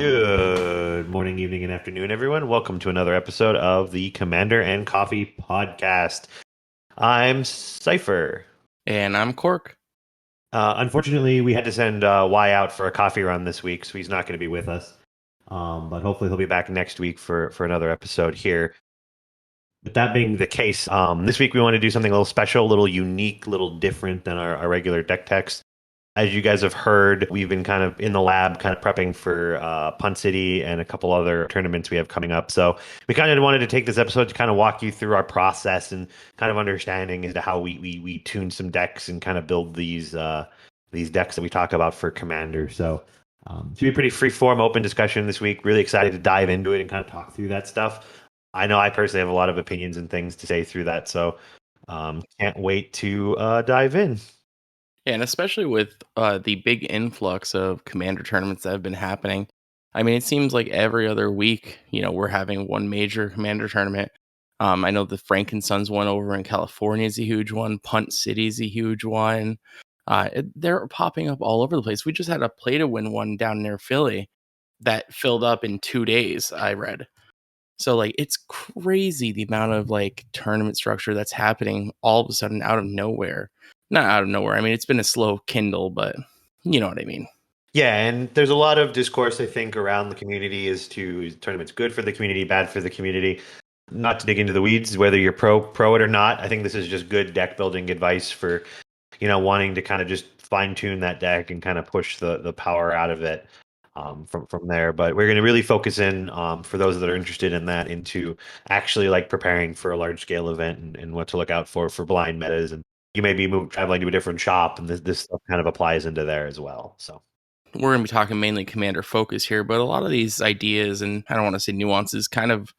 Good morning, evening, and afternoon, everyone. Welcome to another episode of the Commander and Coffee podcast. I'm Cypher. And I'm Cork. Unfortunately, we had to send Y out for a coffee run this week, so he's not going to be with us. But hopefully, he'll be back next week for another episode here. But that being the case, this week we want to do something a little special, a little unique, a little different than our regular deck techs. As you guys have heard, we've been kind of in the lab, kind of prepping for Punt City and a couple other tournaments we have coming up. So we kind of wanted to take this episode to kind of walk you through our process and kind of understanding as to how we tune some decks and kind of build these decks that we talk about for Commander. So it's be a pretty free form, open discussion this week. Really excited to dive into it and kind of talk through that stuff. I know I personally have a lot of opinions and things to say through that, so can't wait to dive in. Yeah, and especially with the big influx of commander tournaments that have been happening. I mean, it seems like every other week, we're having one major commander tournament. I know the Frankensons one over in California is a huge one. Punt City is a huge one. They're popping up all over the place. We just had a play to win one down near Philly that filled up in 2 days, I read. So like it's crazy the amount of like tournament structure that's happening all of a sudden out of nowhere. Not out of nowhere. I mean, it's been a slow kindle, but you know what I mean. Yeah, and there's a lot of discourse, I think, around the community as to is tournaments good for the community, bad for the community. Not to dig into the weeds, whether you're pro it or not. I think this is just good deck building advice for, wanting to kind of just fine tune that deck and kind of push the power out of it from there. But we're going to really focus in for those that are interested in that into actually like preparing for a large scale event and what to look out for blind metas. And you may be traveling to a different shop, and this stuff kind of applies into there as well. So. We're going to be talking mainly commander focus here, but a lot of these ideas and I don't want to say nuances kind of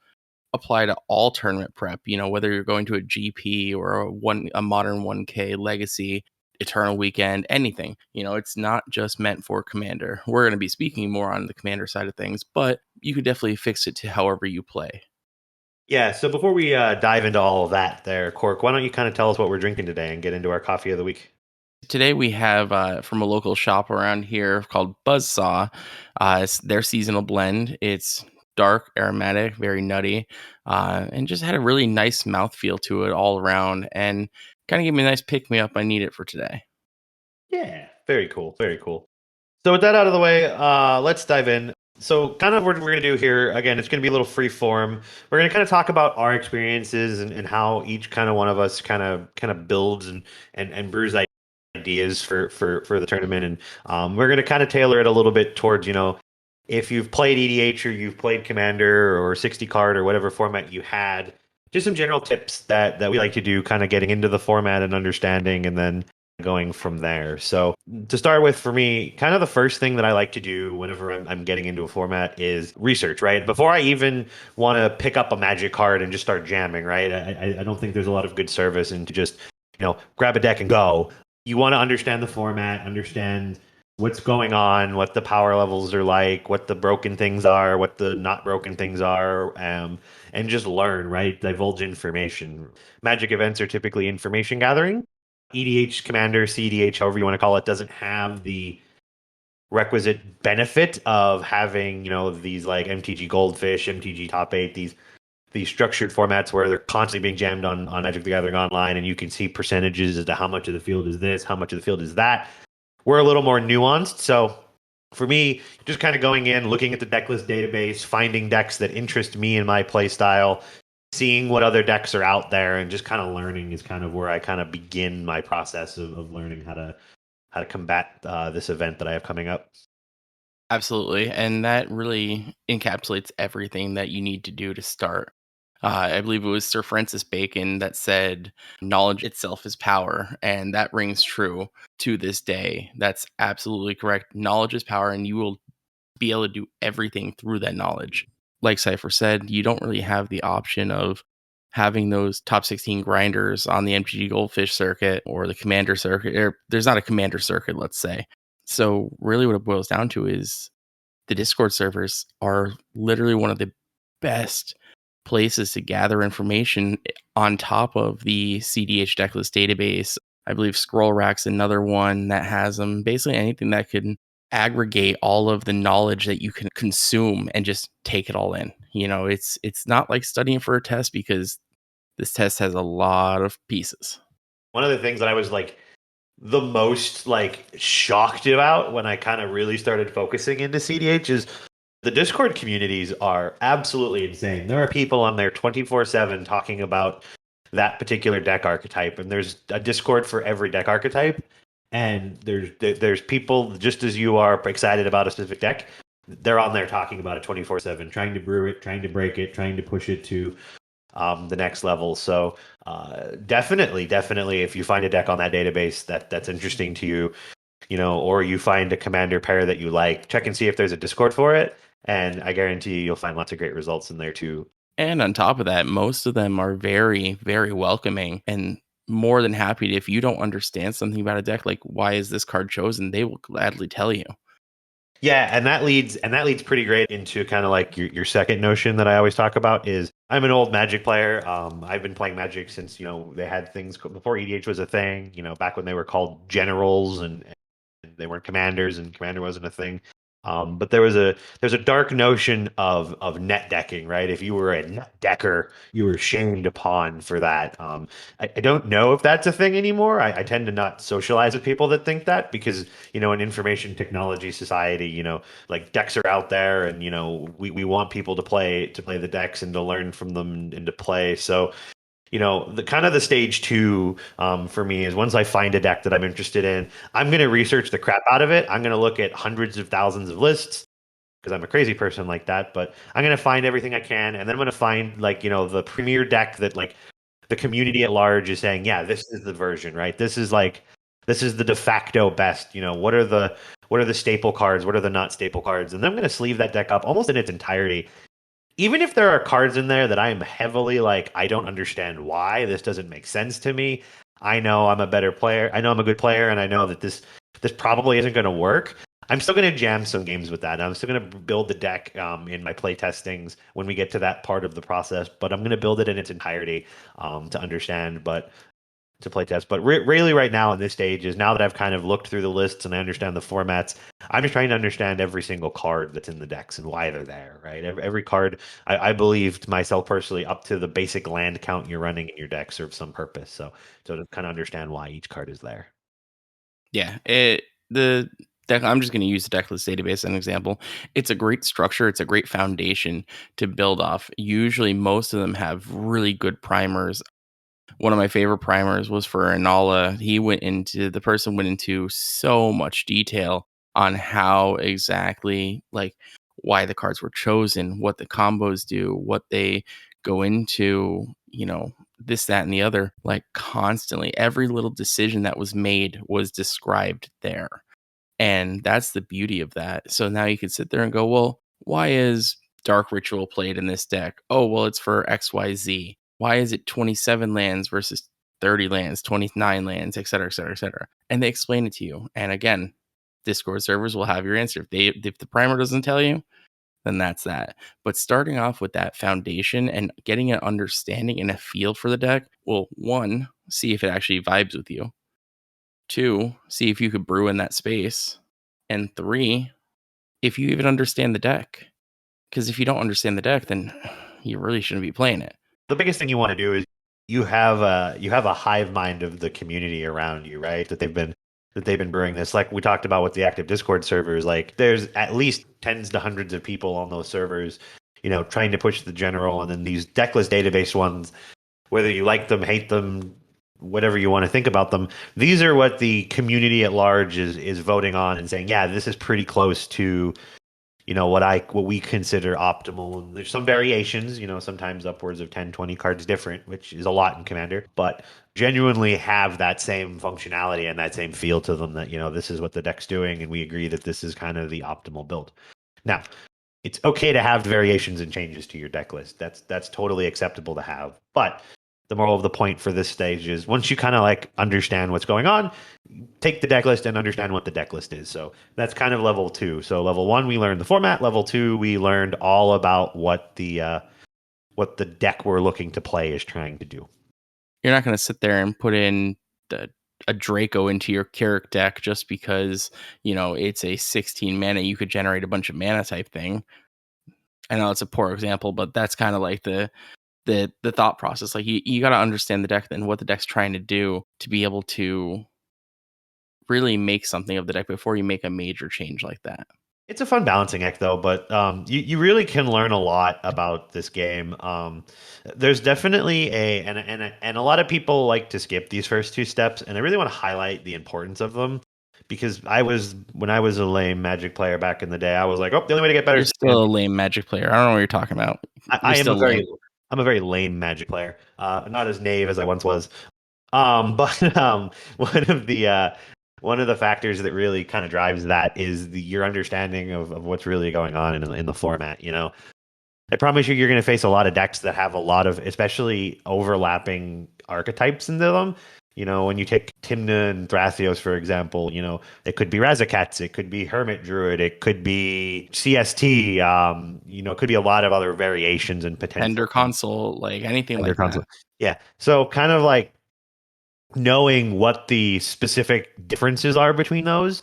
apply to all tournament prep, whether you're going to a GP or a modern 1K legacy eternal weekend, anything. It's not just meant for commander. We're going to be speaking more on the commander side of things, but you could definitely fix it to however you play. Yeah, so before we dive into all of that there, Cork, why don't you kind of tell us what we're drinking today and get into our coffee of the week? Today we have from a local shop around here called Buzzsaw. It's their seasonal blend. It's dark, aromatic, very nutty, and just had a really nice mouthfeel to it all around and kind of gave me a nice pick-me-up. I need it for today. Yeah, very cool, very cool. So with that out of the way, let's dive in. So kind of what we're going to do here, again, it's going to be a little free form. We're going to kind of talk about our experiences and how each kind of one of us kind of builds and brews ideas for the tournament. And we're going to kind of tailor it a little bit towards, if you've played EDH or you've played Commander or 60 card or whatever format you had, just some general tips that we like to do, kind of getting into the format and understanding, and then going from there. So to start with, for me, kind of the first thing that I like to do whenever I'm getting into a format is research, right? Before I even want to pick up a magic card and just start jamming, right? I don't think there's a lot of good service and to just, grab a deck and go. You want to understand the format, understand what's going on, what the power levels are like, what the broken things are, what the not broken things are, and just learn, right? Divulge information. Magic events are typically information gathering. EDH Commander, cEDH, however you want to call it, doesn't have the requisite benefit of having, these like MTG Goldfish, MTG Top 8, these structured formats where they're constantly being jammed on Magic the Gathering Online, and you can see percentages as to how much of the field is this, how much of the field is that. We're a little more nuanced. So for me, just kind of going in, looking at the decklist database, finding decks that interest me and my play style, seeing what other decks are out there, and just kind of learning is kind of where I kind of begin my process of learning how to combat this event that I have coming up. Absolutely. And that really encapsulates everything that you need to do to start. I believe it was Sir Francis Bacon that said, knowledge itself is power. And that rings true to this day. That's absolutely correct. Knowledge is power, and you will be able to do everything through that knowledge. Like Cypher said, you don't really have the option of having those top 16 grinders on the MTG Goldfish circuit or the commander circuit. Or there's not a commander circuit, let's say. So, really, what it boils down to is the Discord servers are literally one of the best places to gather information on top of the cEDH decklist database. I believe Scroll Rack's another one that has them. Basically, anything that could aggregate all of the knowledge that you can consume and just take it all in. It's not like studying for a test because this test has a lot of pieces. One of the things that I was like the most like shocked about when I kind of really started focusing into cEDH is the Discord communities are absolutely insane. There are people on there 24/7 talking about that particular deck archetype, and there's a Discord for every deck archetype. And there's people just as you are excited about a specific deck. They're on there talking about it 24/7, trying to brew it, trying to break it, trying to push it to the next level. So definitely, if you find a deck on that database that's interesting to you, or you find a commander pair that you like, check and see if there's a Discord for it. And I guarantee you'll find lots of great results in there too. And on top of that, most of them are very, very welcoming and more than happy to, if you don't understand something about a deck, like why is this card chosen, they will gladly tell you. Yeah, and that leads pretty great into kind of like your second notion that I always talk about is I'm an old Magic player. I've been playing Magic since they had things before EDH was a thing. Back when they were called generals and they weren't commanders and commander wasn't a thing. But there's a dark notion of net decking, right? If you were a net decker, you were shamed upon for that. I don't know if that's a thing anymore. I tend to not socialize with people that think that because in information technology society, like decks are out there, and we want people to play the decks and to learn from them and to play. So the kind of the stage two for me is once I find a deck that I'm interested in, I'm going to research the crap out of it. I'm going to look at hundreds of thousands of lists because I'm a crazy person like that. But I'm going to find everything I can, and then I'm going to find like the premier deck that like the community at large is saying, yeah, this is the version, right? This is the de facto best. What are the staple cards? What are the not staple cards? And then I'm going to sleeve that deck up almost in its entirety, even if there are cards in there that I am heavily like, I don't understand why this doesn't make sense to me. I know I'm a better player. I know I'm a good player, and I know that this probably isn't going to work. I'm still going to jam some games with that. I'm still going to build the deck in my play testings when we get to that part of the process, but I'm going to build it in its entirety to understand. But to play test. But really, right now in this stage is now that I've kind of looked through the lists and I understand the formats, I'm just trying to understand every single card that's in the decks and why they're there. Right, every card I believe to myself personally up to the basic land count you're running in your deck serves some purpose. So to kind of understand why each card is there. Yeah, the deck. I'm just going to use the decklist database as an example. It's a great structure. It's a great foundation to build off. Usually, most of them have really good primers. One of my favorite primers was for Anala. The person went into so much detail on how exactly, like, why the cards were chosen, what the combos do, what they go into, this, that, and the other. Like, constantly, every little decision that was made was described there. And that's the beauty of that. So now you could sit there and go, well, why is Dark Ritual played in this deck? Oh, well, it's for XYZ. Why is it 27 lands versus 30 lands, 29 lands, et cetera, et cetera, et cetera? And they explain it to you. And again, Discord servers will have your answer. If the primer doesn't tell you, then that's that. But starting off with that foundation and getting an understanding and a feel for the deck will, one, see if it actually vibes with you. Two, see if you could brew in that space. And three, if you even understand the deck. Because if you don't understand the deck, then you really shouldn't be playing it. The biggest thing you want to do is you have a hive mind of the community around you, right? That they've been brewing this. Like we talked about with the active Discord servers, like there's at least tens to hundreds of people on those servers, trying to push the general, and then these deckless database ones, whether you like them, hate them, whatever you want to think about them, these are what the community at large is voting on and saying, yeah, this is pretty close to what we consider optimal. And there's some variations, sometimes upwards of 10, 20 cards different, which is a lot in Commander, but genuinely have that same functionality and that same feel to them that this is what the deck's doing, and we agree that this is kind of the optimal build. Now, it's okay to have variations and changes to your deck list. That's totally acceptable to have. But the moral of the point for this stage is once you kind of like understand what's going on, take the deck list and understand what the deck list is. So that's kind of level two. So level one, we learned the format. Level two, we learned all about what the deck we're looking to play is trying to do. You're not going to sit there and put in a Draco into your Carrick deck just because, it's a 16 mana, you could generate a bunch of mana type thing. I know it's a poor example, but that's kind of like the thought process. Like you got to understand the deck and what the deck's trying to do to be able to really make something of the deck before you make a major change like that. It's a fun balancing act, though, but you really can learn a lot about this game. There's definitely and a lot of people like to skip these first two steps, and I really want to highlight the importance of them because when I was a lame Magic player back in the day, I was like, oh, the only way to get better You're is to still a lame Magic player. I don't know what you're talking about. You're I am a still lame. I'm a very lame Magic player, not as naive as I once was. But one of the one of the factors that really kind of drives that is your understanding of what's really going on in the format. I promise you're going to face a lot of decks that have a lot of, especially overlapping archetypes into them. When you take Tymna and Thrasios, for example, it could be Razakats, it could be Hermit Druid, it could be CST, it could be a lot of other variations and potential. Ender console, like anything Ender like console. that. Yeah. So kind of like knowing what the specific differences are between those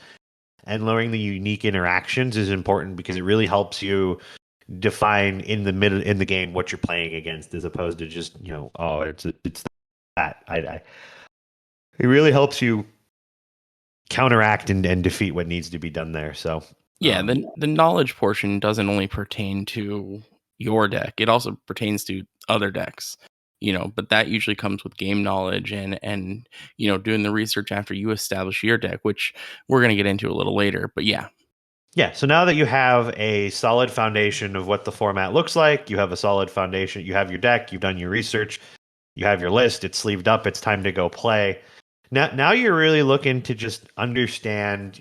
and knowing the unique interactions is important because it really helps you define in the game what you're playing against as opposed to just oh it's that it really helps you counteract and defeat what needs to be done there. So Yeah, the knowledge portion doesn't only pertain to your deck; it also pertains to other decks. But that usually comes with game knowledge and doing the research after you establish your deck, which we're gonna get into a little later. But yeah, yeah, so now that you have a solid foundation of what the format looks like, you have a solid foundation, you have your deck, you've done your research, you have your list, it's sleeved up, it's time to go play. Now you're really looking to just understand,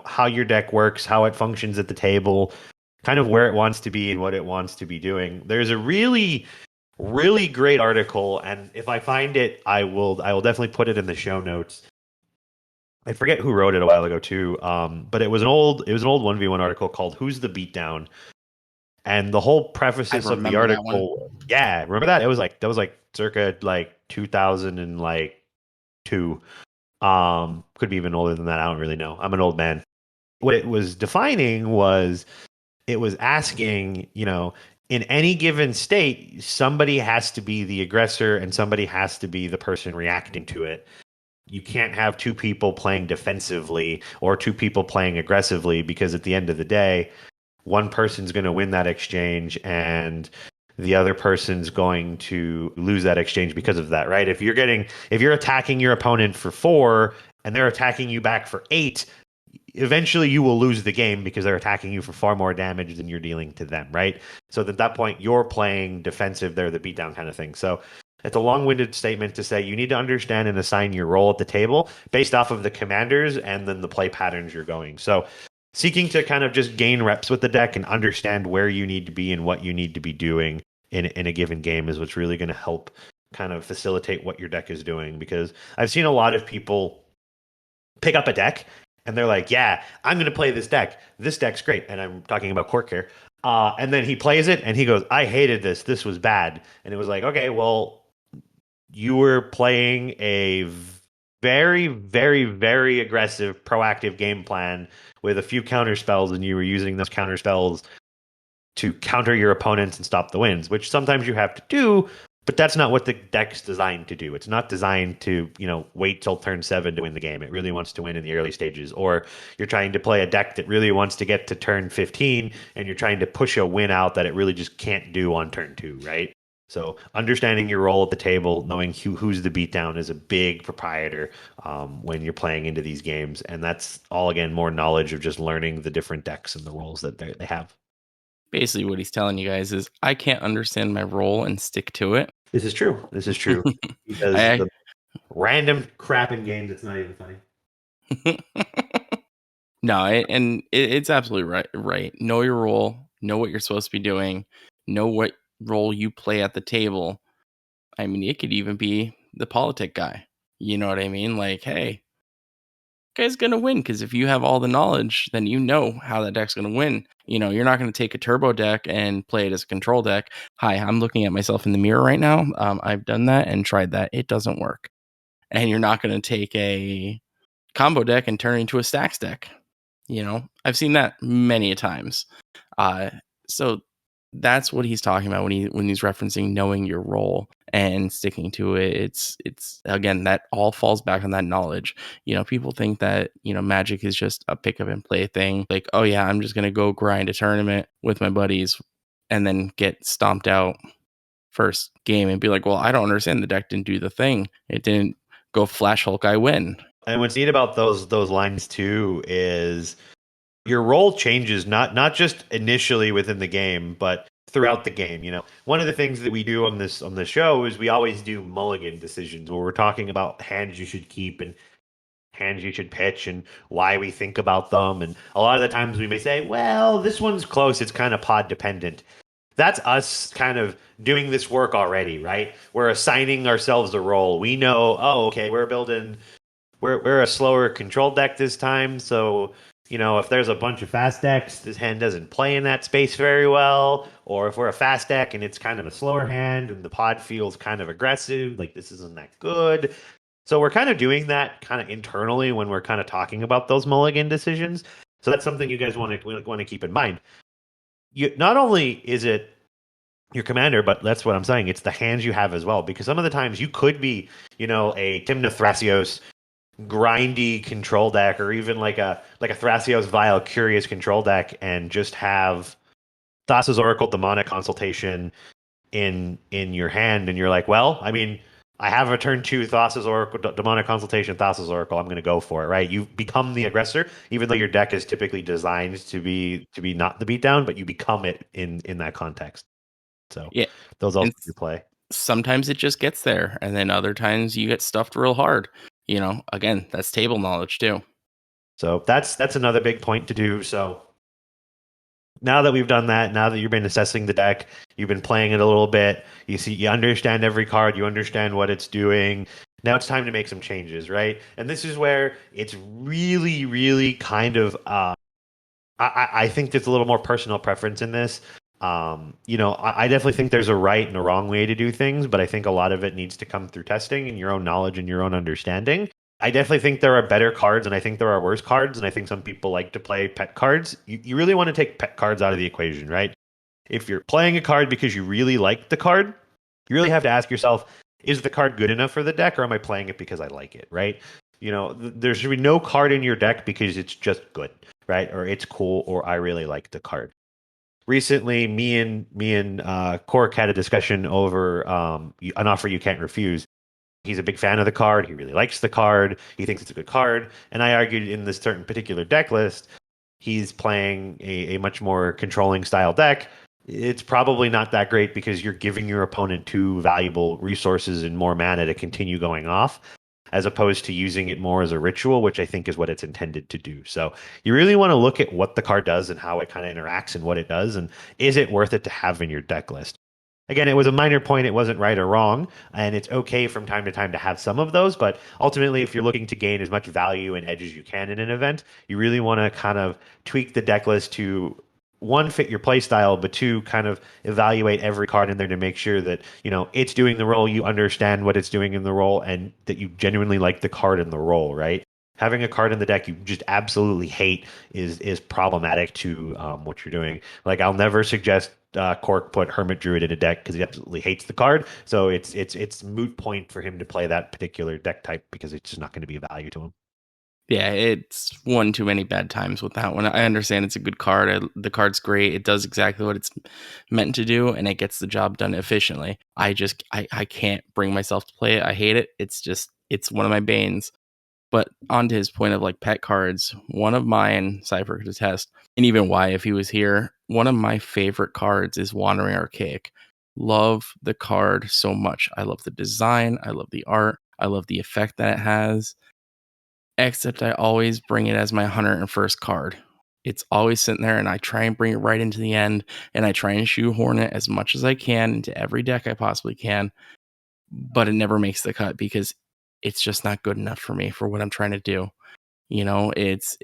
how your deck works, how it functions at the table, kind of where it wants to be and what it wants to be doing. There's a really, really great article, and if I find it, I will definitely put it in the show notes. I forget who wrote it a while ago too, but it was an old 1v1 article called "Who's the Beatdown," and the whole I preface of the remember that one. article. Yeah, remember that? That was like circa like 2002. Could be even older than that. I don't really know. I'm an old man. What it was defining was it was asking, in any given state, somebody has to be the aggressor and somebody has to be the person reacting to it. You can't have two people playing defensively or two people playing aggressively because at the end of the day, one person's going to win that exchange and the other person's going to lose that exchange because of that, right? If you're attacking your opponent for 4 and they're attacking you back for 8, eventually you will lose the game because they're attacking you for far more damage than you're dealing to them, right? So at that point, you're playing defensive, they're the beatdown kind of thing. So it's a long-winded statement to say you need to understand and assign your role at the table based off of the commanders and then the play patterns you're going. So seeking to kind of just gain reps with the deck and understand where you need to be and what you need to be doing in a given game is what's really going to help kind of facilitate what your deck is doing. Because I've seen a lot of people pick up a deck and they're like, yeah, I'm going to play this deck. This deck's great. And I'm talking about Cork here. And then he plays it and he goes, I hated this. This was bad. And it was like, okay, well, you were playing a very, very, very aggressive, proactive game plan with a few counter spells, and you were using those counter spells to counter your opponents and stop the wins, which sometimes you have to do, but that's not what the deck's designed to do. It's not designed to, wait till turn 7 to win the game. It really wants to win in the early stages. Or you're trying to play a deck that really wants to get to turn 15 and you're trying to push a win out that it really just can't do on turn 2, right? So understanding your role at the table, knowing who's the beatdown is a big proprietor when you're playing into these games. And that's all, again, more knowledge of just learning the different decks and the roles that they have. Basically, what he's telling you guys is, I can't understand my role and stick to it. This is true. This is true. Because I the random crap in games, it's not even funny. No, it's absolutely right. Right. Know your role. Know what you're supposed to be doing. Know what role you play at the table. I mean, it could even be the politic guy. You know what I mean? Like, hey, guy's gonna win because if you have all the knowledge, then you know how that deck's gonna win. You're not gonna take a turbo deck and play it as a control deck. Hi, I'm looking at myself in the mirror right now. I've done that and tried that. It doesn't work. and you're not going to take a combo deck and turn it into a stacks deck. I've seen that many a times. So that's what he's talking about when he's referencing knowing your role and sticking to it. It's again, that all falls back on that knowledge. People think that Magic is just a pick up and play thing. Like, oh yeah, I'm just gonna go grind a tournament with my buddies and then get stomped out first game and be like, well, I don't understand. The deck didn't do the thing. It didn't go Flash Hulk. I win. And what's neat about those lines too is your role changes not just initially within the game, but throughout the game. One of the things that we do on this show is we always do mulligan decisions where we're talking about hands you should keep and hands you should pitch and why we think about them. And a lot of the times we may say, well, this one's close. It's kind of pod dependent. That's us kind of doing this work already, right? We're assigning ourselves a role. We know, oh, okay, we're a slower control deck this time, so if there's a bunch of fast decks, this hand doesn't play in that space very well. Or if we're a fast deck and it's kind of a slower hand and the pod feels kind of aggressive, like this isn't that good. So we're kind of doing that kind of internally when we're kind of talking about those mulligan decisions. So that's something you guys want to keep in mind. Not only is it your commander, but that's what I'm saying. It's the hands you have as well, because some of the times you could be, a Timna Thrasios grindy control deck, or even like a Thrasios Vile Curious control deck, and just have Thassa's Oracle Demonic Consultation in your hand, and you're like, well, I mean, I have a turn 2 Thassa's Oracle Demonic Consultation, Thassa's Oracle. I'm going to go for it, right? You become the aggressor, even though your deck is typically designed to be not the beatdown, but you become it in that context. So Yeah, those also and do play. sometimes it just gets there, and then other times you get stuffed real hard. Again, that's table knowledge too. So that's another big point to do. So now that we've done that, now that you've been assessing the deck, you've been playing it a little bit, you understand every card, you understand what it's doing. Now it's time to make some changes, right? And this is where it's really, really kind of I think there's a little more personal preference in this. I definitely think there's a right and a wrong way to do things, but I think a lot of it needs to come through testing and your own knowledge and your own understanding. I definitely think there are better cards, and I think there are worse cards, and I think some people like to play pet cards. You really want to take pet cards out of the equation, right? If you're playing a card because you really like the card, you really have to ask yourself, is the card good enough for the deck, or am I playing it because I like it, right? There should be no card in your deck because it's just good, right? Or it's cool, or I really like the card. Recently, me and Cork had a discussion over an offer you can't refuse. He's a big fan of the card. He really likes the card. He thinks it's a good card. And I argued in this certain particular deck list, he's playing a much more controlling style deck. It's probably not that great because you're giving your opponent 2 valuable resources and more mana to continue going off, as opposed to using it more as a ritual, which I think is what it's intended to do. So you really want to look at what the card does and how it kind of interacts and what it does, and is it worth it to have in your deck list? Again, it was a minor point. It wasn't right or wrong, and it's okay from time to time to have some of those. But ultimately, if you're looking to gain as much value and edge as you can in an event, you really want to kind of tweak the deck list to, one, fit your play style, but 2, kind of evaluate every card in there to make sure that it's doing the role, you understand what it's doing in the role, and that you genuinely like the card in the role, right? Having a card in the deck you just absolutely hate is problematic to what you're doing. Like, I'll never suggest Cork put Hermit Druid in a deck because he absolutely hates the card. So it's moot point for him to play that particular deck type because it's just not going to be a value to him. Yeah, it's one too many bad times with that one. I understand it's a good card. The card's great. It does exactly what it's meant to do, and it gets the job done efficiently. I can't bring myself to play it. I hate it. It's one of my banes. But on to his point of like pet cards, one of mine, Cypher could attest, and even why if he was here, one of my favorite cards is Wandering Archaic. Love the card so much. I love the design. I love the art. I love the effect that it has. Except I always bring it as my 101st card. It's always sitting there, and I try and bring it right into the end, and I try and shoehorn it as much as I can into every deck I possibly can, but it never makes the cut because it's just not good enough for me for what I'm trying to do. It's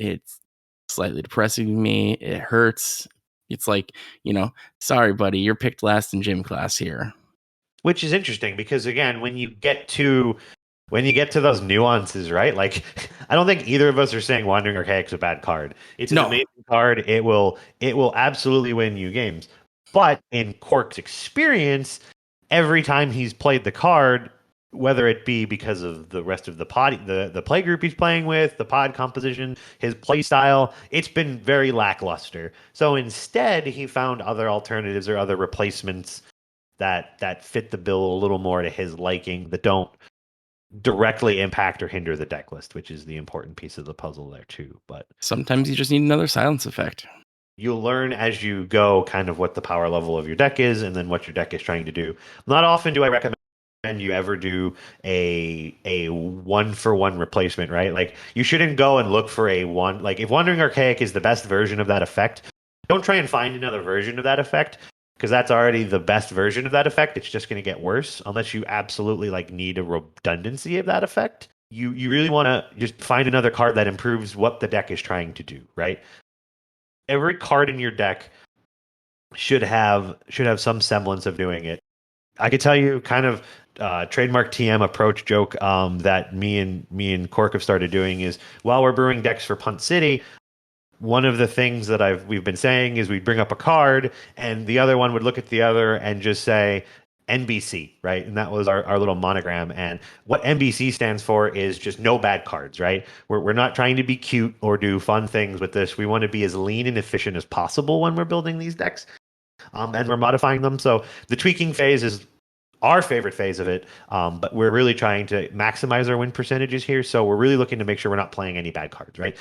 slightly depressing to me. It hurts. It's like, sorry, buddy, you're picked last in gym class here. Which is interesting because, again, when you get to when you get to those nuances, right? Like, I don't think either of us are saying Wandering Archaic's a bad card. It's an No, amazing card. It will absolutely win you games. But in Cork's experience, every time he's played the card, whether it be because of the rest of the pod, the play group he's playing with, the pod composition, his play style, it's been very lackluster. So instead, he found other alternatives or other replacements that fit the bill a little more to his liking, that don't directly impact or hinder the deck list, which is the important piece of the puzzle there too. But sometimes you just need another silence effect. you'll learn as you go kind of what the power level of your deck is and then what your deck is trying to do. Not often do I recommend you ever do a one for one replacement, right? Like you shouldn't go and look for a one, like if Wandering Archaic is the best version of that effect, don't try and find another version of that effect because that's already the best version of that effect. It's just going to get worse unless you absolutely like need a redundancy of that effect. You really want to just find another card that improves what the deck is trying to do, right? Every card in your deck should have some semblance of doing it. I could tell you kind of trademark TM approach joke that me and Cork have started doing is while we're brewing decks for Punt City, one of the things that we've been saying is we'd bring up a card and the other one would look at the other and just say NBC, right? And that was our little monogram. And what NBC stands for is just no bad cards, right? We're not trying to be cute or do fun things with this. We want to be as lean and efficient as possible when we're building these decks, and we're modifying them. So the tweaking phase is our favorite phase of it, but we're really trying to maximize our win percentages here. So we're really looking to make sure we're not playing any bad cards, right?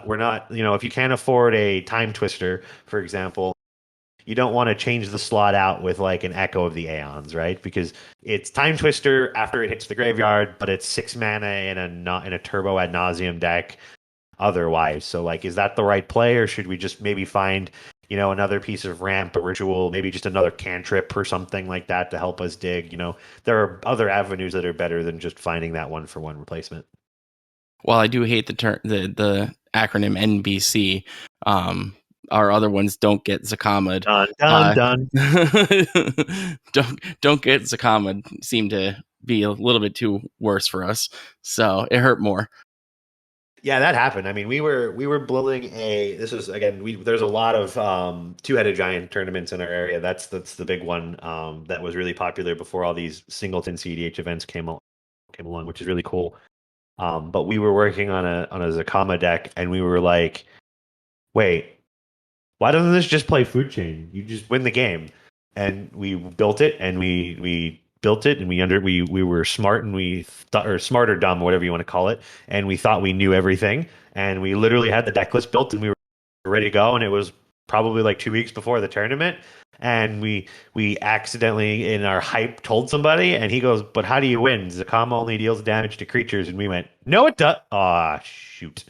We're not, if you can't afford a time twister, for example, you don't want to change the slot out with like an Echo of the Aeons, right? Because it's time twister after it hits the graveyard, but it's 6 mana in a turbo ad nauseum deck otherwise. So like, is that the right play, or should we just maybe find, another piece of ramp, a ritual, maybe just another cantrip or something like that to help us dig? There are other avenues that are better than just finding that one for one replacement. While I do hate the acronym NBC, our other ones don't get Zakamad. Done, done, Uh, done. don't get Zakamad seem to be a little bit too worse for us, so it hurt more. Yeah, that happened. I mean, we were building a. This was again. There's a lot of two-headed giant tournaments in our area. That's the big one that was really popular before all these singleton cEDH events came along, which is really cool. But we were working on a Zakama deck, and we were like, wait, why doesn't this just play food chain? You just win the game. And we built it, and we built it, and we were smart, and we thought, or smart or dumb, whatever you want to call it, and we thought we knew everything, and we literally had the deck list built, and we were ready to go, and it was probably like 2 weeks before the tournament, and we accidentally in our hype told somebody, and he goes, "But how do you win? Zakama only deals damage to creatures," and we went, "No, it does." Ah, shoot,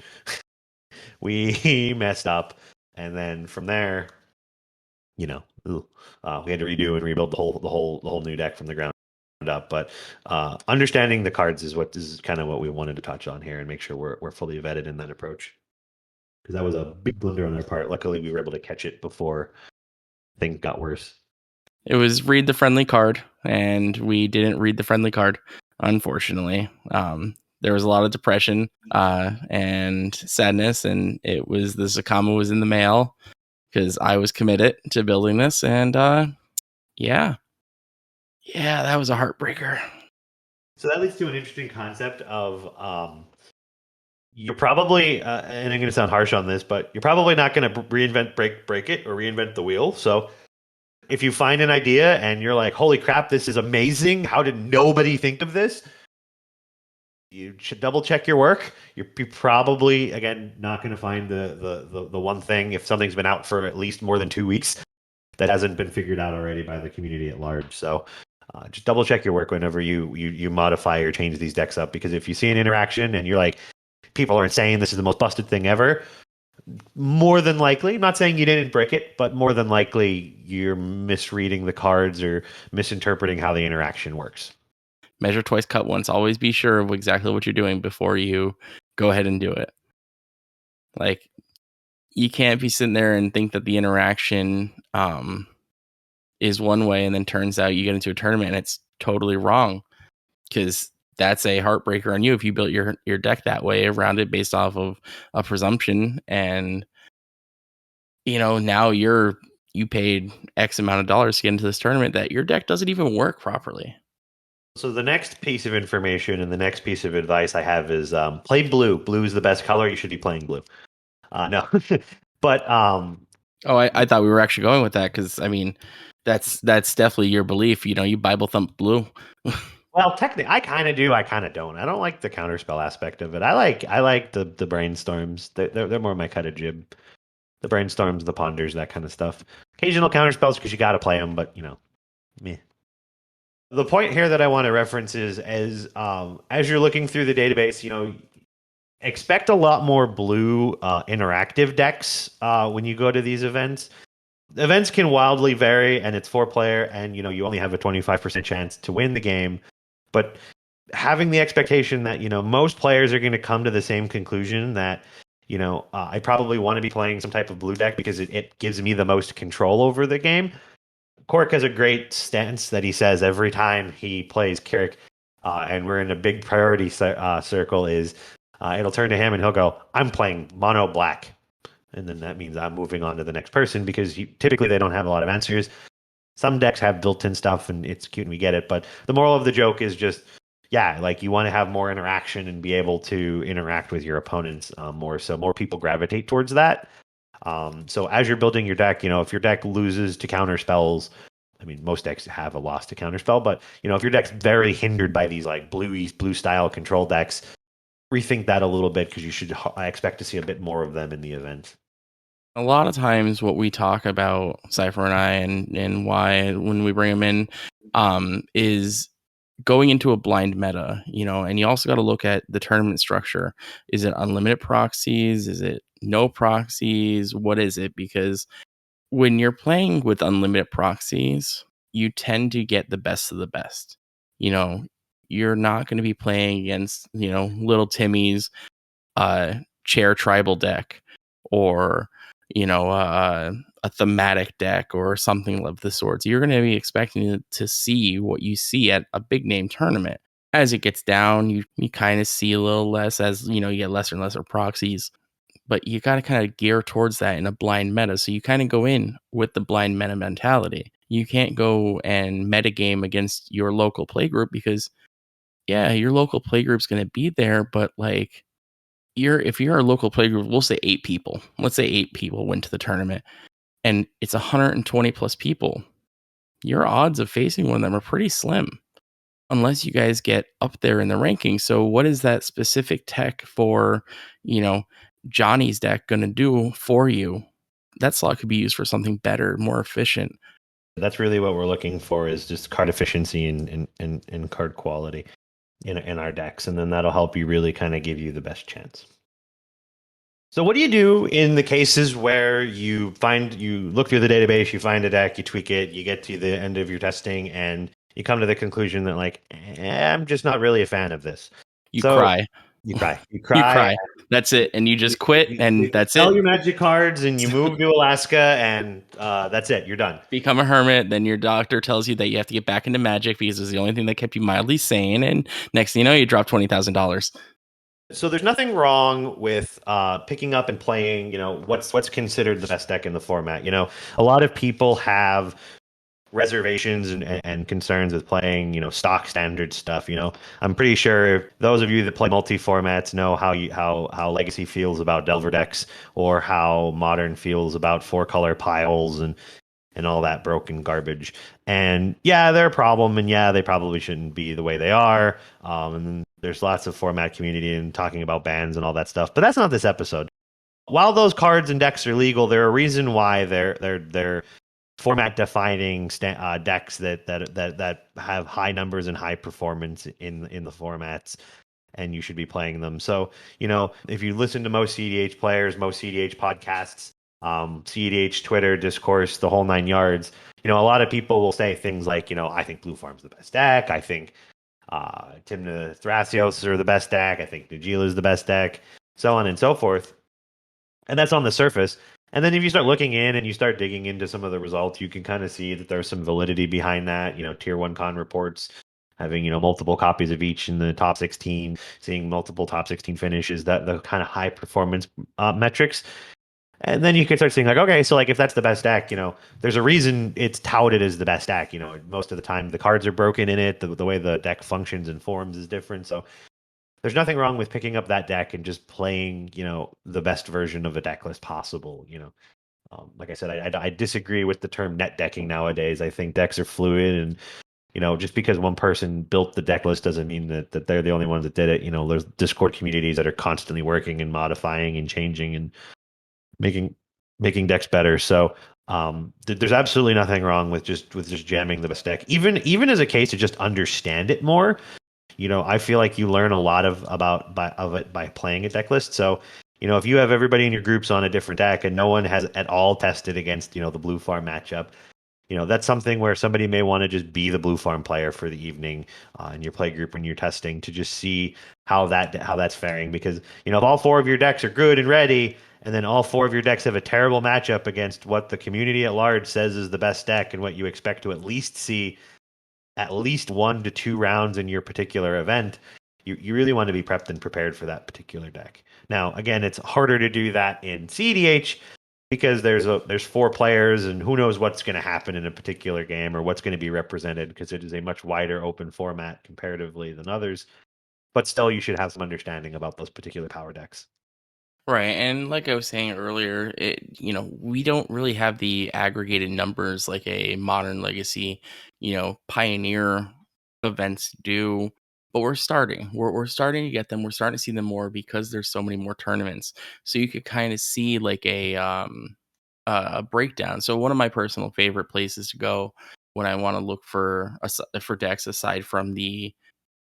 we messed up, and then from there, you know, we had to redo and rebuild the whole new deck from the ground up. But understanding the cards is kind of what we wanted to touch on here and make sure we're fully vetted in that approach, because that was a big blunder on our part. Luckily, we were able to catch it before things got worse. It was read the friendly card, and we didn't read the friendly card, unfortunately. There was a lot of depression and sadness, and it was the Zakama was in the mail because I was committed to building this, and yeah, that was a heartbreaker. So that leads to an interesting concept of you're probably, and I'm going to sound harsh on this, but you're probably not going to reinvent break it or reinvent the wheel. So if you find an idea and you're like, holy crap, this is amazing, how did nobody think of this? You should double check your work. You're probably, again, not going to find the one thing if something's been out for at least more than 2 weeks that hasn't been figured out already by the community at large. So just double check your work whenever you modify or change these decks up, because if you see an interaction and you're like, people aren't saying this is the most busted thing ever, more than likely, I'm not saying you didn't break it, but more than likely you're misreading the cards or misinterpreting how the interaction works. Measure twice, cut once. Always be sure of exactly what you're doing before you go ahead and do it. Like, you can't be sitting there and think that the interaction is one way, and then turns out you get into a tournament and it's totally wrong, because that's a heartbreaker on you if you built your deck that way around it based off of a presumption. And now you paid X amount of dollars to get into this tournament that your deck doesn't even work properly. So the next piece of information and the next piece of advice I have is play blue. Blue is the best color. You should be playing blue. No, but Oh, I thought we were actually going with that because I mean, that's definitely your belief. You Bible thump blue. well, technically, I kind of do. I kind of don't. I don't like the counterspell aspect of it. I like the brainstorms. They're more my kind of jib. The brainstorms, the ponders, that kind of stuff. Occasional counterspells because you got to play them, but meh. The point here that I want to reference is as you're looking through the database, expect a lot more blue interactive decks when you go to these events. Events can wildly vary, and it's 4-player, and you only have a 25% chance to win the game. But having the expectation that most players are going to come to the same conclusion that I probably want to be playing some type of blue deck because it gives me the most control over the game. Cork has a great stance that he says every time he plays Kirik, and we're in a big priority circle. It'll turn to him and he'll go, "I'm playing mono black," and then that means I'm moving on to the next person because typically they don't have a lot of answers. Some decks have built-in stuff, and it's cute and we get it. But the moral of the joke is just, yeah, like you want to have more interaction and be able to interact with your opponents more, so more people gravitate towards that. So as you're building your deck, if your deck loses to counter spells, I mean, most decks have a loss to counter spell, but if your deck's very hindered by these like blue style control decks, rethink that a little bit because I expect to see a bit more of them in the event. A lot of times, what we talk about, Cypher and I, and why when we bring them in, is going into a blind meta, and you also got to look at the tournament structure. Is it unlimited proxies? Is it no proxies? What is it? Because when you're playing with unlimited proxies, you tend to get the best of the best. You know, you're not going to be playing against, little Timmy's chair tribal deck or, a thematic deck or something of the sorts. You're going to be expecting to see what you see at a big name tournament. As it gets down, you kind of see a little less as, you get lesser and lesser proxies, but you got to kind of gear towards that in a blind meta. So you kind of go in with the blind meta mentality. You can't go and meta game against your local playgroup because, yeah, your local playgroup's going to be there, but like, if you're a local playgroup, we'll say 8 people. Let's say 8 people went to the tournament and it's 120 plus people. Your odds of facing one of them are pretty slim unless you guys get up there in the rankings. So what is that specific tech for, you know, Johnny's deck going to do for you? That slot could be used for something better, more efficient. That's really what we're looking for is just card efficiency and card quality in our decks, and then that'll help you really kind of give you the best chance. So what do you do in the cases where you look through the database, you find a deck, you tweak it, you get to the end of your testing, and you come to the conclusion that like, I'm just not really a fan of this. You So cry. you cry, You cry. That's it. And you just quit and that's sell it. your magic cards and you move to Alaska, and that's it. You're done. Become a hermit. Then your doctor tells you that you have to get back into magic because it's the only thing that kept you mildly sane. And next thing you know, you drop $20,000. So there's nothing wrong with picking up and playing, what's considered the best deck in the format. A lot of people have reservations and concerns with playing, stock standard stuff. I'm pretty sure those of you that play multi-formats know how Legacy feels about Delver decks, or how Modern feels about 4-color piles and all that broken garbage. And yeah, they're a problem, and yeah, they probably shouldn't be the way they are. And there's lots of format community and talking about bans and all that stuff, but that's not this episode. While those cards and decks are legal, they're a reason why they're format defining decks that have high numbers and high performance in the formats, and you should be playing them. So, if you listen to most cEDH players, most cEDH podcasts, cEDH Twitter discourse, the whole 9 yards, a lot of people will say things like, I think Blue Farm's the best deck. I think Timna Thrasios are the best deck. I think Nagila is the best deck, so on and so forth. And that's on the surface. And then if you start looking in and you start digging into some of the results, you can kind of see that there's some validity behind that. Tier 1 con reports having multiple copies of each in the top 16, seeing multiple top 16 finishes, that the kind of high performance metrics. And then you can start seeing like, okay, so like if that's the best deck, there's a reason it's touted as the best deck. Most of the time the cards are broken in it, the way the deck functions and forms is different. So there's nothing wrong with picking up that deck and just playing, the best version of a deck list possible. Like I said, I disagree with the term net decking nowadays. I think decks are fluid, and just because one person built the deck list doesn't mean that they're the only ones that did it. There's Discord communities that are constantly working and modifying and changing and making decks better. So there's absolutely nothing wrong with just jamming the best deck, even as a case to just understand it more. I feel like you learn a lot of it by playing a deck list. So, if you have everybody in your groups on a different deck and no one has at all tested against, the blue farm matchup, that's something where somebody may want to just be the blue farm player for the evening in your play group when you're testing to just see how that's faring. Because, if all four of your decks are good and ready, and then all four of your decks have a terrible matchup against what the community at large says is the best deck and what you expect to at least see at least 1 to 2 rounds in your particular event, you really want to be prepped and prepared for that particular deck. Now, again, it's harder to do that in cEDH because there's 4 players and who knows what's going to happen in a particular game or what's going to be represented, because it is a much wider open format comparatively than others. But still, you should have some understanding about those particular power decks. Right, and like I was saying earlier, we don't really have the aggregated numbers like a modern legacy, pioneer events do, but we're starting. We're starting to get them. We're starting to see them more because there's so many more tournaments. So you could kind of see like a breakdown. So one of my personal favorite places to go when I want to look for decks aside from the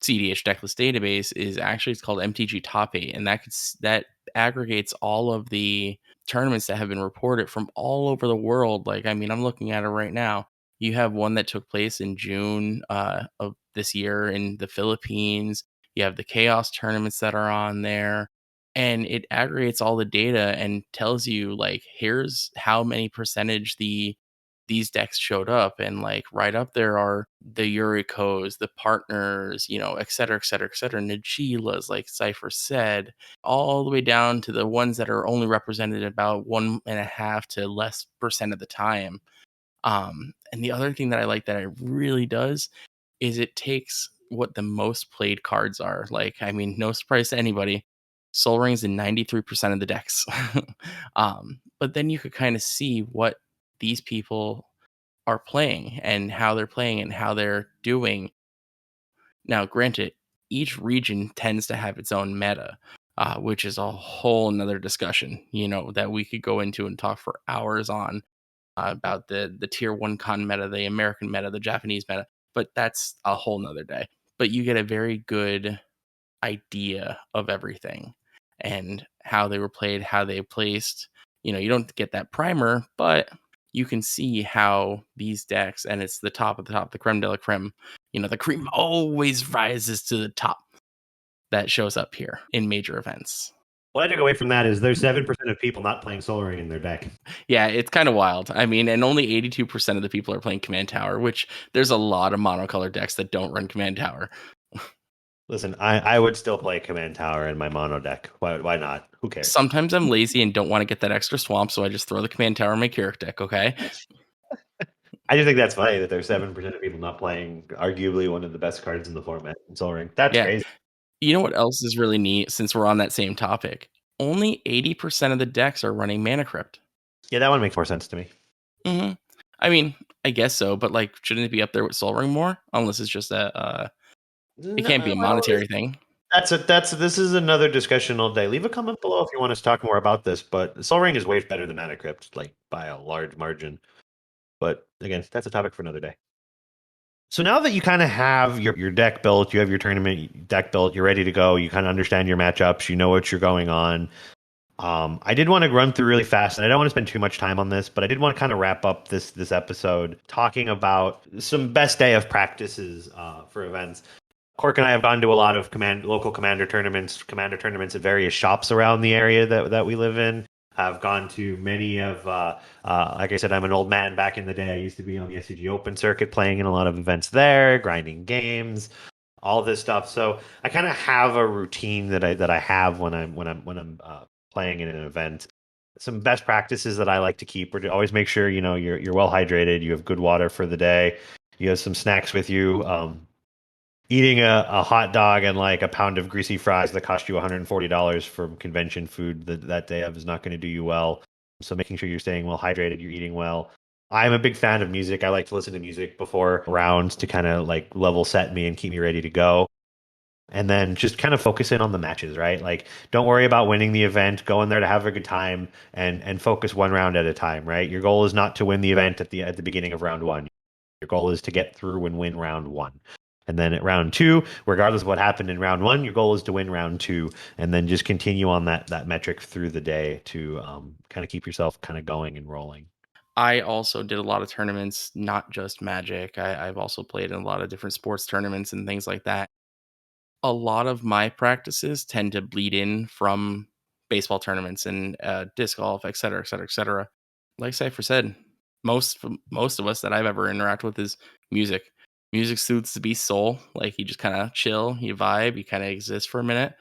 cEDH decklist database is actually, it's called MTG Top 8, and that aggregates all of the tournaments that have been reported from all over the world. Like, I mean, I'm looking at it right now. You have one that took place in June of this year in the Philippines. You have the Chaos tournaments that are on there, and it aggregates all the data and tells you like, here's how many percentage these decks showed up, and like right up there are the Yurikos, the partners, et cetera, et cetera, et cetera, Nagilas, like Cypher said, all the way down to the ones that are only represented about 1.5 to less percent of the time. And the other thing that I like that it really does is it takes what the most played cards are. Like, I mean, no surprise to anybody, Soul Ring's in 93% of the decks. But then you could kind of see what these people are playing and how they're playing and how they're doing. Now, granted, each region tends to have its own meta, which is a whole nother discussion, that we could go into and talk for hours on about the tier 1 con meta, the American meta, the Japanese meta, but that's a whole nother day. But you get a very good idea of everything and how they were played, how they placed. You don't get that primer, but you can see how these decks, and it's the top of the top, the creme de la creme. The cream always rises to the top. That shows up here in major events. What I took away from that is there's 7% of people not playing Soul Ring in their deck. Yeah, it's kind of wild. I mean, and only 82% of the people are playing Command Tower, which there's a lot of monocolor decks that don't run Command Tower. Listen, I would still play Command Tower in my mono deck. Why not? Who cares? Sometimes I'm lazy and don't want to get that extra swamp, so I just throw the Command Tower in my Keurig deck, okay? I just think that's funny that there's 7% of people not playing arguably one of the best cards in the format in Soul Ring. That's Yeah. crazy. You know what else is really neat since we're on that same topic? Only 80% of the decks are running Mana Crypt. Yeah, that one makes more sense to me. Mm-hmm. I mean, I guess so, but like, shouldn't it be up there with Soul Ring more? Unless it's just it can't be a Well, monetary thing. this is another discussion all day. Leave a comment below if you want us to talk more about this, but Soul Ring is way better than Mana Crypt, like by a large margin. But again, that's a topic for another day. So now that you kind of have your deck built, you have your tournament deck built, you're ready to go, you kind of understand your matchups, you know what you're going on. I did want to run through really fast, and I don't want to spend too much time on this, but I did want to kind of wrap up this episode talking about some best day of practices for events. Cork and I have gone to a lot of local commander tournaments at various shops around the area that we live in. have gone to many of, like I said, I'm an old man. Back in the day, I used to be on the SCG Open circuit, playing in a lot of events there, grinding games, all this stuff. So I kind of have a routine that I have when I'm playing in an event. Some best practices that I like to keep are to always make sure you're well hydrated, you have good water for the day, you have some snacks with you. Eating a hot dog and like a pound of greasy fries that cost you $140 from convention food that day of is not going to do you well. So making sure you're staying well hydrated, you're eating well. I'm a big fan of music. I like to listen to music before rounds to kind of like level set me and keep me ready to go. And then just kind of focus in on the matches, right? Like, don't worry about winning the event. Go in there to have a good time and focus one round at a time, right? Your goal is not to win the event at the beginning of round one. Your goal is to get through and win round one. And then at round two, regardless of what happened in round one, your goal is to win round two, and then just continue on that metric through the day to kind of keep yourself kind of going and rolling. I also did a lot of tournaments, not just Magic. I've also played in a lot of different sports tournaments and things like that. A lot of my practices tend to bleed in from baseball tournaments and disc golf, et cetera, et cetera, et cetera. Like Cypher said, most of us that I've ever interacted with is music. Music soothes the beast's soul. Like you just kind of chill, you vibe, you kind of exist for a minute.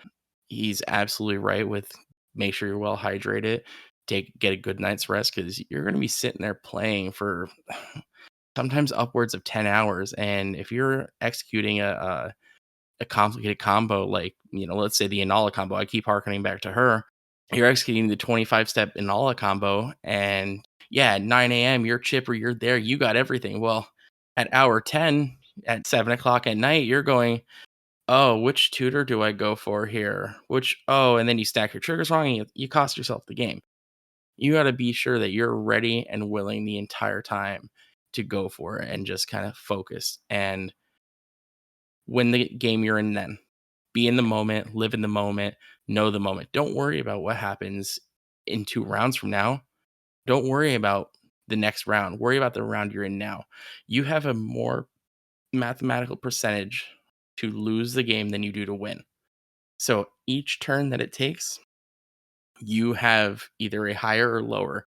He's absolutely right with make sure you're well hydrated, get a good night's rest because you're going to be sitting there playing for sometimes upwards of 10 hours. And if you're executing a complicated combo, like, let's say the Inala combo, I keep harkening back to her. You're executing the 25-step Inala combo, and yeah, at 9 a.m., you're chipper, you're there, you got everything. Well, at hour 10, at 7 o'clock at night, you're going, oh, which tutor do I go for here? And then you stack your triggers wrong and you cost yourself the game. You got to be sure that you're ready and willing the entire time to go for it and just kind of focus and win the game you're in then. Be in the moment, live in the moment, know the moment. Don't worry about what happens in 2 rounds from now. Don't worry about the next round. Worry about the round you're in now. You have a more mathematical percentage to lose the game than you do to win. So each turn that it takes, you have either a higher or lower.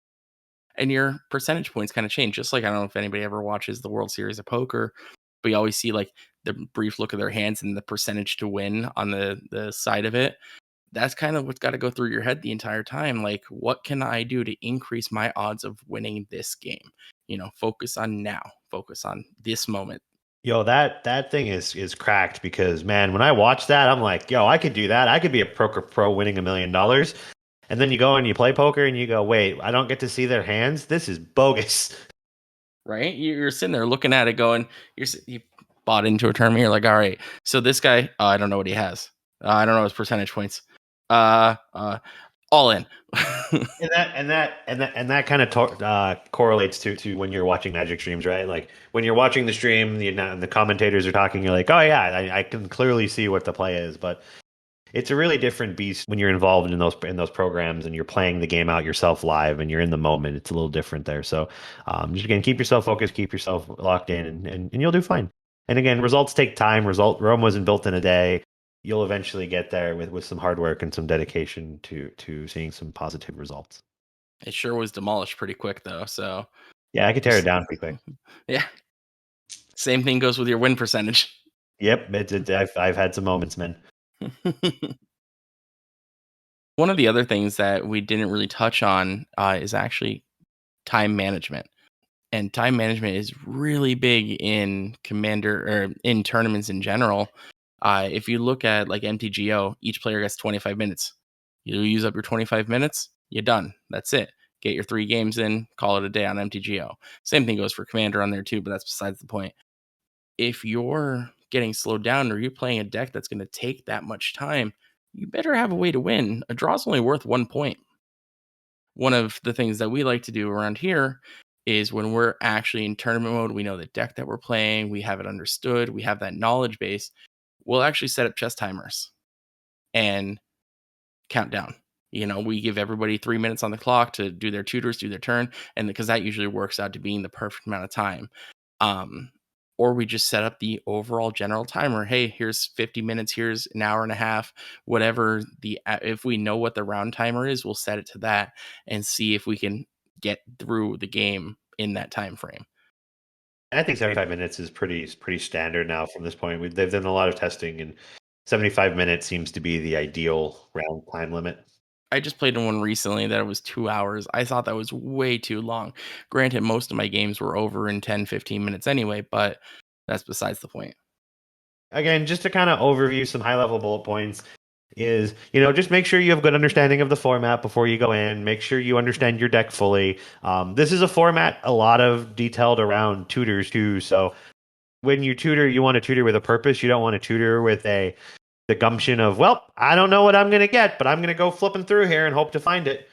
And your percentage points kind of change. Just like I don't know if anybody ever watches the World Series of Poker, but you always see like the brief look of their hands and the percentage to win on the side of it. That's kind of what's got to go through your head the entire time. Like, what can I do to increase my odds of winning this game? Focus on now. Focus on this moment. Yo, that thing is cracked because man, when I watch that, I'm like, yo, I could do that. I could be a poker pro winning $1 million. And then you go and you play poker and you go, wait, I don't get to see their hands. This is bogus. Right? You're sitting there looking at it, going, you bought into a tournament. You're like, all right, so this guy, I don't know what he has. I don't know his percentage points. Uh, uh, all in. And that kind of correlates to when you're watching Magic streams, right? Like when you're watching the stream, the commentators are talking. You're like, oh yeah, I can clearly see what the play is, but it's a really different beast when you're involved in those programs and you're playing the game out yourself live and you're in the moment. It's a little different there. So just again, keep yourself focused, keep yourself locked in, and you'll do fine. And again, results take time. Rome wasn't built in a day. You'll eventually get there with some hard work and some dedication to seeing some positive results. It sure was demolished pretty quick though. So Yeah, I could tear it just down pretty quick. yeah. Same thing goes with your win percentage. Yep, I've had some moments, man. One of the other things that we didn't really touch on is actually time management. And time management is really big in commander or in tournaments in general. If you look at like MTGO, each player gets 25 minutes. You use up your 25 minutes, you're done. That's it. Get your 3 games in, call it a day on MTGO. Same thing goes for commander on there too, but that's besides the point. If you're getting slowed down or you're playing a deck that's going to take that much time, you better have a way to win. A draw's only worth 1 point. One of the things that we like to do around here is when we're actually in tournament mode, we know the deck that we're playing, we have it understood, we have that knowledge base. We'll actually set up chess timers and count down. We give everybody 3 minutes on the clock to do their tutors, do their turn, and because that usually works out to being the perfect amount of time. Um, or we just set up the overall general timer. Hey, here's 50 minutes, here's an hour and a half, whatever if we know what the round timer is, we'll set it to that and see if we can get through the game in that time frame. I think 75 minutes is pretty standard now from this point. They've done a lot of testing, and 75 minutes seems to be the ideal round time limit. I just played in one recently that it was 2 hours. I thought that was way too long. Granted, most of my games were over in 10, 15 minutes anyway, but that's besides the point. Again, just to kind of overview some high level bullet points is, just make sure you have a good understanding of the format before you go in. Make sure you understand your deck fully. This is a format a lot of detailed around tutors too. So when you tutor, you want to tutor with a purpose. You don't want to tutor with the gumption of, well, I don't know what I'm going to get, but I'm going to go flipping through here and hope to find it.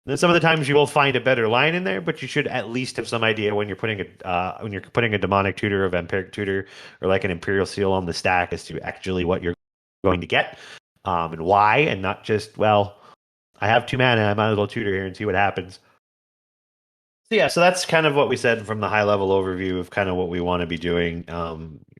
Then some of the times you will find a better line in there, but you should at least have some idea when you're putting a demonic tutor, a vampiric tutor, or like an imperial seal on the stack as to actually what you're going to get, and why, and not just, well, I have 2 mana, I might as well tutor here and see what happens. So yeah, so that's kind of what we said from the high level overview of kind of what we want to be doing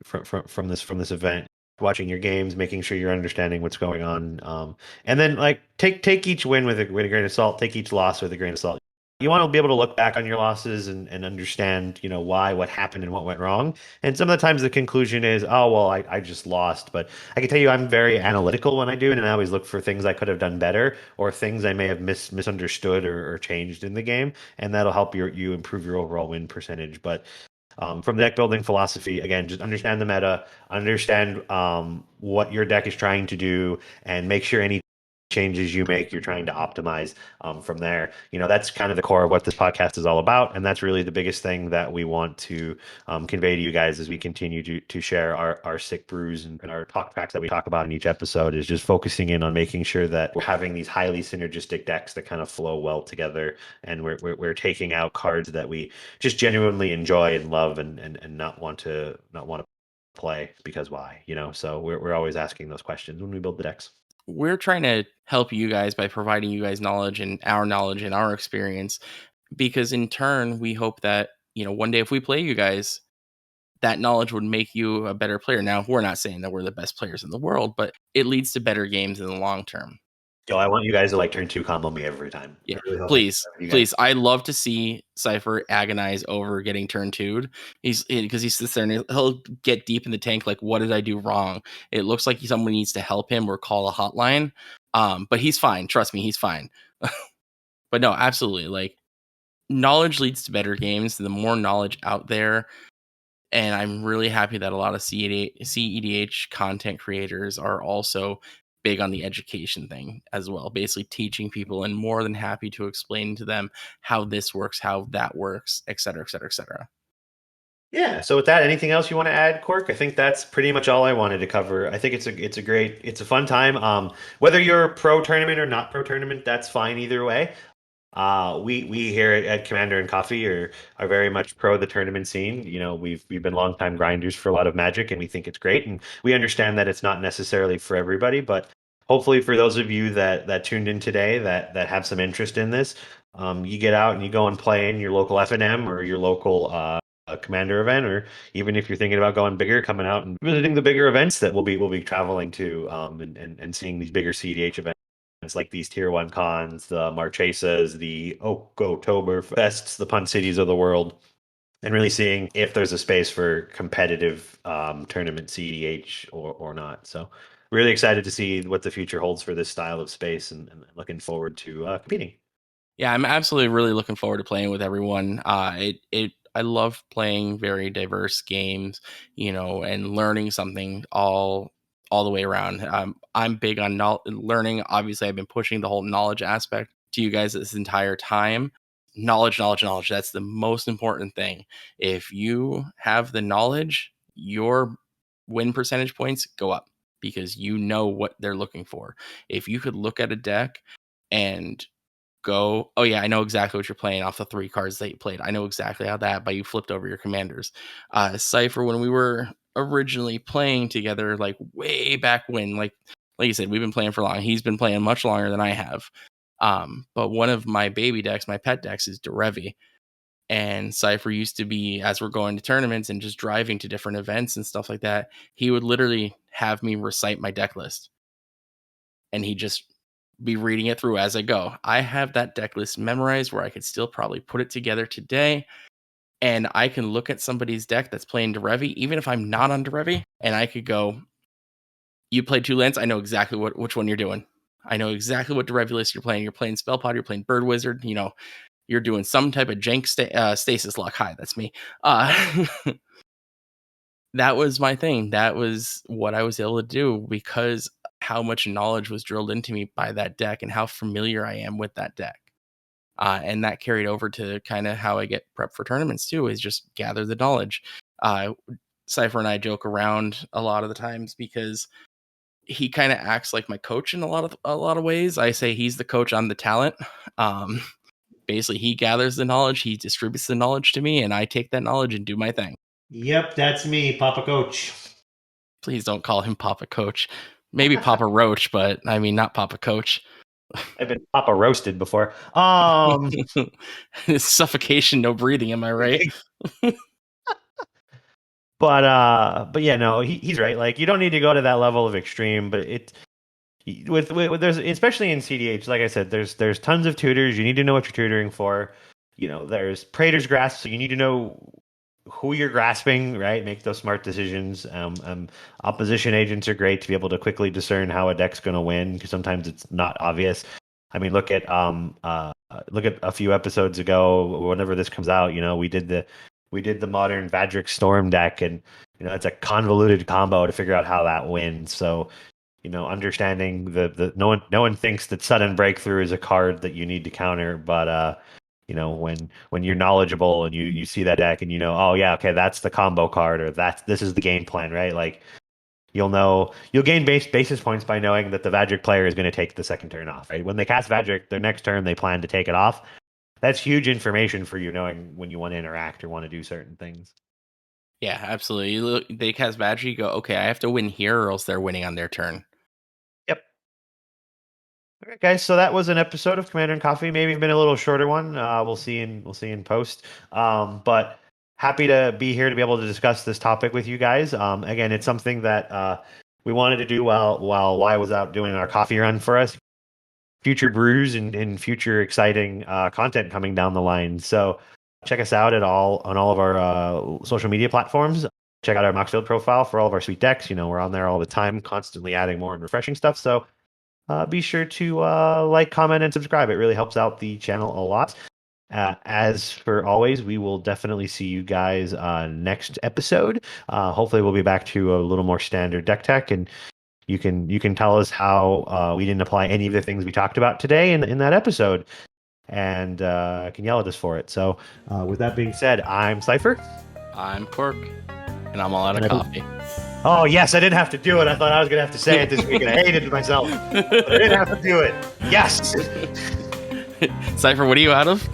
from this event. Watching your games, making sure you're understanding what's going on, and then like take each win with a grain of salt, take each loss with a grain of salt. You want to be able to look back on your losses and understand, why, what happened, and what went wrong. And some of the times the conclusion is, oh well, I just lost. But I can tell you, I'm very analytical when I do it, and I always look for things I could have done better or things I may have misunderstood or changed in the game, and that'll help you improve your overall win percentage. But from the deck building philosophy, again, just understand the meta, understand what your deck is trying to do, and make sure any changes you make, you're trying to optimize from there. That's kind of the core of what this podcast is all about. And that's really the biggest thing that we want to convey to you guys as we continue to share our sick brews and our talk tracks that we talk about in each episode, is just focusing in on making sure that we're having these highly synergistic decks that kind of flow well together. And we're taking out cards that we just genuinely enjoy and love and not want to play because why, so we're always asking those questions when we build the decks. We're trying to help you guys by providing you guys knowledge and our experience, because in turn, we hope that, one day if we play you guys, that knowledge would make you a better player. Now, we're not saying that we're the best players in the world, but it leads to better games in the long term. Yo, I want you guys to like turn 2 combo me every time. Yeah, I really hope please, you guys. please. I love to see Cypher agonize over getting turn 2'd. Because he sits there and he'll get deep in the tank. Like, what did I do wrong? It looks like someone needs to help him or call a hotline. But he's fine. Trust me, he's fine. But no, absolutely. Like, knowledge leads to better games. The more knowledge out there, and I'm really happy that a lot of cEDH content creators are also big on the education thing as well, basically teaching people, and more than happy to explain to them how this works, how that works, et cetera, et cetera, et cetera. Yeah. So with that, anything else you want to add, Cork? I think that's pretty much all I wanted to cover. I think it's a fun time. Whether you're pro tournament or not pro tournament, that's fine either way. We here at Commander and Coffee are very much pro the tournament scene. We've been longtime grinders for a lot of Magic, and we think it's great. And we understand that it's not necessarily for everybody, but hopefully for those of you that tuned in today that have some interest in this, you get out and you go and play in your local FNM or your local Commander event, or even if you're thinking about going bigger, coming out and visiting the bigger events that we'll be traveling to, and seeing these bigger cEDH events. It's like these tier 1 cons, the Marchesas, the Oktoberfests, the Punt Cities of the world, and really seeing if there's a space for competitive tournament cEDH or not. So really excited to see what the future holds for this style of space, and looking forward to competing. Yeah, I'm absolutely really looking forward to playing with everyone. I love playing very diverse games, and learning something all the way around. I'm big on learning. Obviously, I've been pushing the whole knowledge aspect to you guys this entire time. Knowledge, knowledge, knowledge. That's the most important thing. If you have the knowledge, your win percentage points go up because you know what they're looking for. If you could look at a deck and go, oh yeah, I know exactly what you're playing off the 3 cards that you played. I know exactly how that, but you flipped over your commanders. Cypher, when we were originally playing together, like way back when, like you said, we've been playing for long. He's been playing much longer than I have. But one of my baby decks, my pet decks, is Derevi. And Cypher used to be, as we're going to tournaments and just driving to different events and stuff like that, he would literally have me recite my deck list. And he'd just be reading it through as I go. I have that deck list memorized where I could still probably put it together today. And I can look at somebody's deck that's playing Derevi, even if I'm not on Derevi, and I could go, you played 2 lands, I know exactly which one you're doing. I know exactly what Derevi list you're playing. You're playing Spell Pod, you're playing Bird Wizard, you're doing some type of jank stasis lock. Hi, that's me. That was my thing. That was what I was able to do because how much knowledge was drilled into me by that deck and how familiar I am with that deck. And that carried over to kind of how I get prep for tournaments too, is just gather the knowledge. Cypher and I joke around a lot of the times because he kind of acts like my coach in a lot of ways. I say he's the coach, I'm the talent. Basically, he gathers the knowledge, he distributes the knowledge to me, and I take that knowledge and do my thing. Yep, that's me, Papa Coach. Please don't call him Papa Coach. Maybe Papa Roach, but I mean, not Papa Coach. I've been Papa roasted before. Suffocation, no breathing. Am I right? But yeah, no, he's right. Like, you don't need to go to that level of extreme, but with there's, especially in cEDH, like I said, there's tons of tutors. You need to know what you're tutoring for. There's Praetor's Grasp, so you need to know who you're grasping, right? Make those smart decisions. Opposition agents are great to be able to quickly discern how a deck's going to win, because sometimes it's not obvious. I mean, look at a few episodes ago, whenever this comes out, we did the modern Vadric Storm deck, and it's a convoluted combo to figure out how that wins. So, understanding the no one thinks that Sudden Breakthrough is a card that you need to counter, but when you're knowledgeable and you see that deck and oh yeah, okay, that's the combo card, or this is the game plan, right? Like, you'll gain basis points by knowing that the Vadric player is going to take the second turn off, right? When they cast Vadric, their next turn they plan to take it off. That's huge information for you, knowing when you want to interact or want to do certain things. Yeah, absolutely. They cast Vadric, you go, okay, I have to win here or else they're winning on their turn. Yep. All right, guys. So that was an episode of Commander and Coffee. Maybe been a little shorter one. We'll see in post. But happy to be here to be able to discuss this topic with you guys. Again, it's something that we wanted to do while Y was out doing our coffee run for us. Future brews and future exciting content coming down the line. So check us out on all of our social media platforms. Check out our Moxfield profile for all of our sweet decks. We're on there all the time, constantly adding more and refreshing stuff. So be sure to like, comment, and subscribe. It really helps out the channel a lot. As for always, we will definitely see you guys next episode. Hopefully we'll be back to a little more standard deck tech, and you can tell us how we didn't apply any of the things we talked about today in that episode, and can yell at us for it. So with that being said, I'm Cypher. I'm Cork, and I'm all out of coffee. Oh, yes, I didn't have to do it. I thought I was going to have to say it this week, and I hated myself. But I didn't have to do it. Yes! Cypher, what are you out of?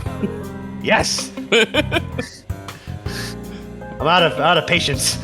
Yes! I'm out of patience.